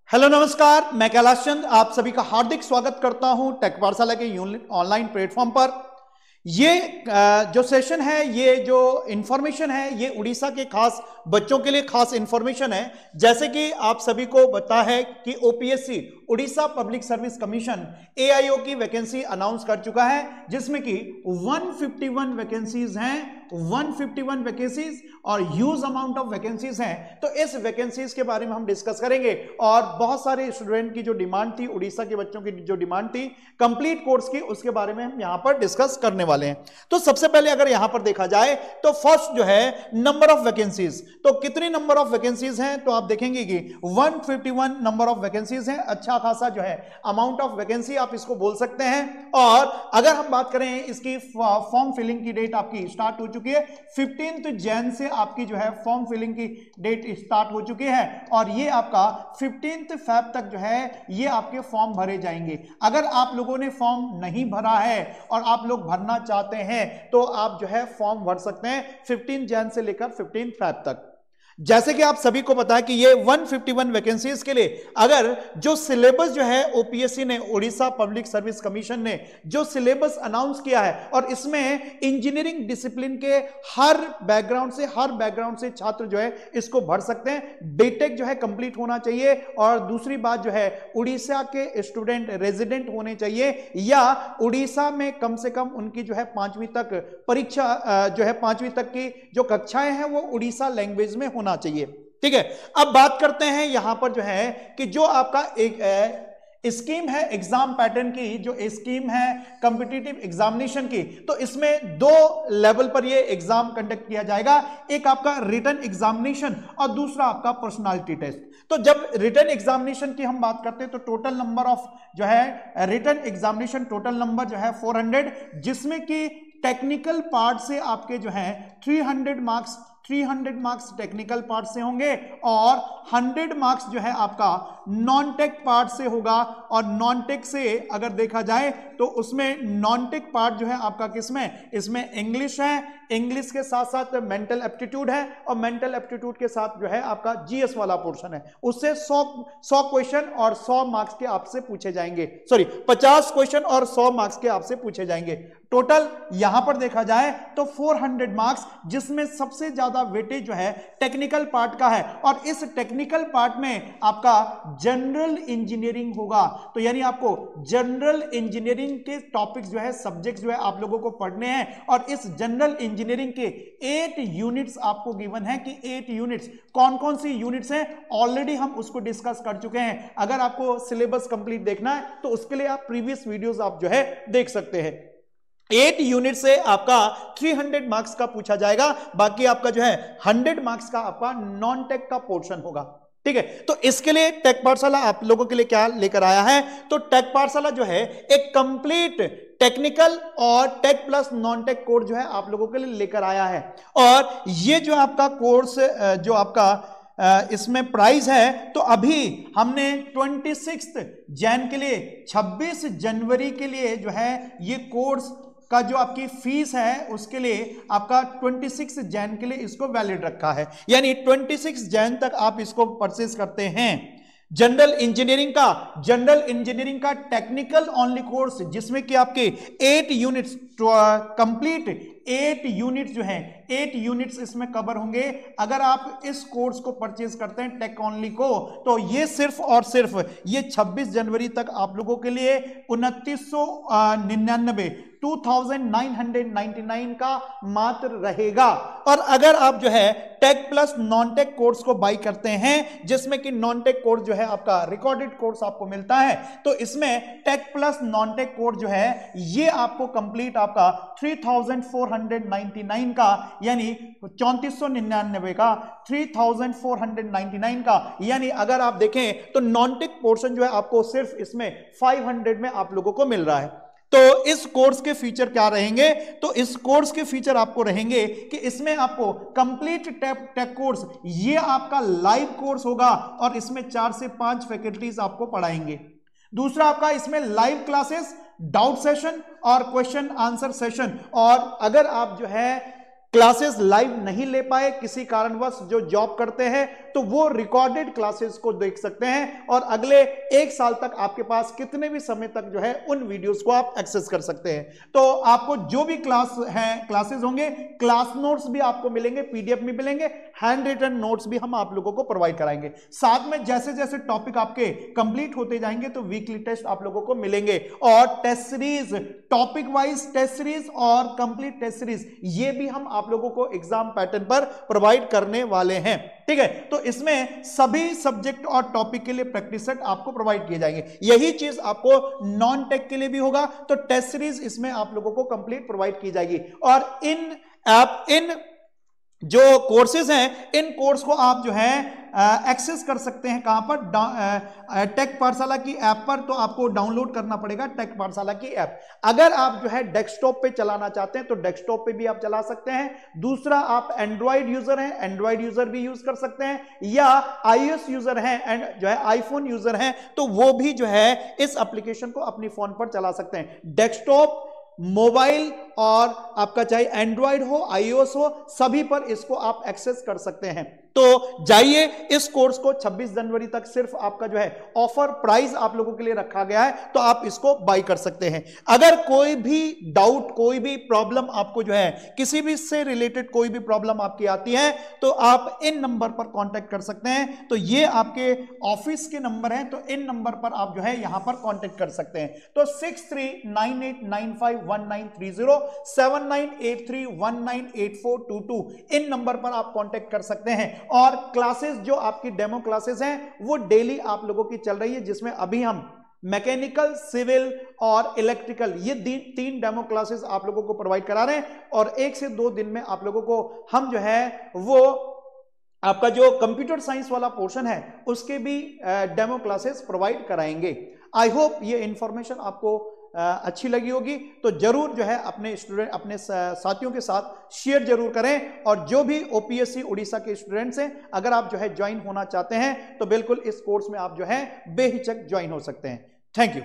Hello नमस्कार, मैं कैलाश चंद आप सभी का हार्दिक स्वागत करता हूं टेक पाठशाला के ऑनलाइन प्लेटफॉर्म पर। ये जो सेशन है, ये जो इंफॉर्मेशन है, ये उड़ीसा के खास बच्चों के लिए खास इंफॉर्मेशन है। जैसे कि आप सभी को पता है कि OPSC Orissa public service commission AIO की वैकेंसी अनाउंस कर चुका है, जिसमें कि 151 वैकेंसीज हैं, 151 वैकेंसीज और ह्यूज अमाउंट ऑफ वैकेंसीज हैं। तो इस वैकेंसीज के बारे में हम डिस्कस करेंगे और बहुत सारे स्टूडेंट की जो डिमांड थी, उड़ीसा के बच्चों की जो डिमांड थी कंप्लीट कोर्स की, उसके बारे में हम यहां पर डिस्कस करने वाले हैं। तो सबसे पहले अगर यहां पर देखा जाए तो फर्स्ट जो है नंबर ऑफ वैकेंसीज, तो कितनी नंबर ऑफ वैकेंसीज हैं, तो आप देखेंगे कि 151 नंबर ऑफ वैकेंसीज हैं। अच्छा खासा जो है अमाउंट ऑफ वैकेंसी आप इसको बोल सकते हैं। और अगर हम बात करें इसकी फॉर्म फिलिंग की डेट आपकी स्टार्ट हो चुकी है, 15 जैन से आपकी जो है फॉर्म फिलिंग की डेट स्टार्ट हो चुकी है और ये आपका 15 फेब तक जो है ये आपके फॉर्म भरे जाएंगे। अगर आप लोगों ने फॉर्म नहीं भरा है और आप लोग भरना चाहते हैं तो आप जो है फॉर्म भर सकते हैं 15 जैन से लेकर 15 फेब तक। जैसे कि आप सभी को पता है कि ये 151 वैकेंसीज के लिए अगर जो सिलेबस जो है ओपीएससी ने, उड़ीसा पब्लिक सर्विस कमीशन ने जो सिलेबस अनाउंस किया है, और इसमें इंजीनियरिंग डिसिप्लिन के हर बैकग्राउंड से छात्र जो है इसको भर सकते हैं। बीटेक जो है कंप्लीट होना चाहिए और दूसरी बात जो है उड़ीसा के स्टूडेंट रेजिडेंट होने चाहिए या उड़ीसा में कम से कम उनकी जो है 5वीं तक परीक्षा जो है 5वीं तक की जो कक्षाएं हैं वो उड़ीसा लैंग्वेज में होना चाहिए। ठीक है, अब बात करते हैं यहां पर जो है कि जो आपका एक स्कीम है एग्जाम पैटर्न की, जो स्कीम है कॉम्पिटिटिव एग्जामिनेशन की, तो इसमें 2 लेवल पर ये एग्जाम कंडक्ट किया जाएगा। एक आपका रिटन एग्जामिनेशन और दूसरा आपका पर्सनालिटी टेस्ट। तो जब रिटन एग्जामिनेशन की हम बात करते हैं तो टोटल नंबर ऑफ जो है रिटन एग्जामिनेशन टोटल नंबर जो है 400, जिसमें कि टेक्निकल पार्ट से आपके जो है 300 मार्क्स टेक्निकल पार्ट से होंगे और 100 मार्क्स जो है आपका नॉन टेक पार्ट से होगा। और नॉन टेक से अगर देखा जाए तो उसमें नॉन टेक पार्ट जो है आपका किसमें, इसमें इंग्लिश है, इंग्लिश के साथ साथ मेंटल एप्टीट्यूड है और मेंटल एप्टीट्यूड के साथ जो है आपका जीएस वाला पोर्शन है। उससे 100 क्वेश्चन और 100 मार्क्स के आपसे पूछे जाएंगे, 50 क्वेश्चन और 100 मार्क्स के आपसे पूछे जाएंगे। टोटल यहां पर देखा जाए तो 400 मार्क्स, जिसमें सबसे ज्यादा वेटेज जो है टेक्निकल पार्ट का है और इस टेक्निकल पार्ट में आपका जनरल इंजीनियरिंग होगा। तो यानी आपको जनरल इंजीनियरिंग के टॉपिक्स जो है, सब्जेक्ट्स जो है आप लोगों को पढ़ने हैं और इस जनरल इंजीनियरिंग के 8 यूनिट्स आपको गिवन है कि 8 यूनिट्स कौन कौन सी यूनिट्स हैं, ऑलरेडी हम उसको डिस्कस कर चुके हैं। अगर आपको सिलेबस कंप्लीट देखना है तो उसके लिए आप प्रीवियस वीडियोस आप जो है देख सकते हैं। 8 यूनिट से आपका 300 मार्क्स का पूछा जाएगा, बाकी आपका जो है 100 मार्क्स का आपका नॉन टेक का पोर्शन होगा। ठीक है, तो इसके लिए टेक पाठशाला आप लोगों के लिए क्या लेकर आया है, तो टेक पाठशाला जो है एक कंप्लीट टेक्निकल और tech plus non tech course जो है आप लोगों के लिए लेकर आया है। और ये जो आपका कोर्स जो आपका इसमें प्राइस है, तो अभी हमने 26 जैन के लिए 26 जनवरी के लिए जो है ये कोर्स का जो आपकी फीस है उसके लिए आपका 26 जैन के लिए इसको वैलिड रखा है। यानी 26 जैन तक आप इसको परचेज करते हैं। जनरल इंजीनियरिंग का टेक्निकल ओनली कोर्स, जिसमें कि आपके 8 यूनिट्स कंप्लीट 8 यूनिट्स जो हैं 8 यूनिट्स इसमें कवर होंगे। अगर आप इस कोर्स को परचेज करते हैं टेक ओनली को, तो ये सिर्फ और सिर्फ ये 26 जनवरी तक आप लोगों के लिए 2999 का मात्र रहेगा। और अगर आप जो है tech plus non tech course को बाई करते हैं, जिसमें कि नॉन टेक कोर्स जो है आपका रिकॉर्डेड कोर्स आपको मिलता है, तो इसमें tech plus non tech course जो है ये आपको कंप्लीट आपका 3499 का, यानी 3499 का, 3499 का, यानी अगर आप देखें तो नॉन टेक पोर्शन जो है आपको सिर्फ इसमें 500 में आप लोगों को मिल रहा है। तो इस कोर्स के फीचर क्या रहेंगे, तो इस कोर्स के फीचर आपको रहेंगे कि इसमें आपको कंप्लीट टेक कोर्स ये आपका लाइव कोर्स होगा और इसमें 4 से 5 फैकल्टीज आपको पढ़ाएंगे। दूसरा आपका इसमें लाइव क्लासेस, डाउट सेशन और क्वेश्चन आंसर सेशन। और अगर आप जो है क्लासेस लाइव नहीं ले पाए किसी कारणवश, जो जॉब करते हैं, तो वो रिकॉर्डेड क्लासेस को देख सकते हैं और अगले 1 साल तक आपके पास कितने भी समय तक जो है उन वीडियोस को आप एक्सेस कर सकते हैं। तो आपको जो भी क्लासेस होंगे, क्लास नोट्स भी आपको मिलेंगे, पीडीएफ में मिलेंगे, हैंड रिटन नोट्स भी हम आप लोगों को प्रोवाइड कराएंगे। साथ में जैसे जैसे टॉपिक आपके कंप्लीट होते जाएंगे तो वीकली टेस्ट आप लोगों को मिलेंगे और test series, topic wise test series और कंप्लीट टेस्ट सीरीज, ये भी हम आप लोगों को एग्जाम पैटर्न पर प्रोवाइड करने वाले हैं। ठीक है, तो इसमें सभी सब्जेक्ट और टॉपिक के लिए प्रैक्टिस सेट आपको प्रोवाइड किए जाएंगे। यही चीज आपको नॉन टेक के लिए भी होगा, तो टेस्ट सीरीज इसमें आप लोगों को कंप्लीट प्रोवाइड की जाएगी। और इन जो कोर्सेज हैं, इन कोर्स को आप जो है एक्सेस कर सकते हैं कहां पर, टेक पाठशाला की ऐप पर। तो आपको डाउनलोड करना पड़ेगा टेक पाठशाला की ऐप। अगर आप जो है डेस्कटॉप पे चलाना चाहते हैं तो डेस्कटॉप पे भी आप चला सकते हैं। दूसरा, आप एंड्रॉइड यूजर हैं, एंड्रॉइड यूजर भी यूज कर सकते हैं, या आईओएस यूजर हैं एंड जो है आईफोन यूजर हैं तो वो भी जो है इस एप्लीकेशन को अपनी फोन पर चला सकते हैं। डेस्कटॉप, मोबाइल और आपका चाहे एंड्रॉइड हो, आईओएस हो, सभी पर इसको आप एक्सेस कर सकते हैं। तो जाइए, इस कोर्स को 26 जनवरी तक सिर्फ आपका जो है ऑफर प्राइस आप लोगों के लिए रखा गया है, तो आप इसको बाय कर सकते हैं। अगर कोई भी डाउट, कोई भी प्रॉब्लम आपको जो है, किसी भी से रिलेटेड कोई भी प्रॉब्लम आपकी आती है तो आप इन नंबर पर कांटेक्ट कर सकते हैं। तो ये आपके ऑफिस के नंबर हैं, तो इन नंबर पर आप जो है यहां पर कांटेक्ट कर सकते हैं। तो 6398951930, 7983198422 इन नंबर पर आप कांटेक्ट कर सकते हैं। और क्लासेस जो आपकी डेमो क्लासेस हैं वो डेली आप लोगों की चल रही है, जिसमें अभी हम मैकेनिकल, सिविल और इलेक्ट्रिकल, ये 3 डेमो क्लासेस आप लोगों को प्रोवाइड करा रहे हैं। और 1 से 2 दिन में आप लोगों को हम जो है वो आपका जो कंप्यूटर साइंस वाला पोर्शन है उसके भी डेमो क्लासेस प्रोवाइड कराएंगे। आई होप ये इंफॉर्मेशन आपको अच्छी लगी होगी, तो जरूर जो है अपने स्टूडेंट, अपने साथियों के साथ शेयर जरूर करें। और जो भी ओपीएससी उड़ीसा के स्टूडेंट्स हैं, अगर आप जो है ज्वाइन होना चाहते हैं तो बिल्कुल इस कोर्स में आप जो है बेहिचक ज्वाइन हो सकते हैं। Thank you.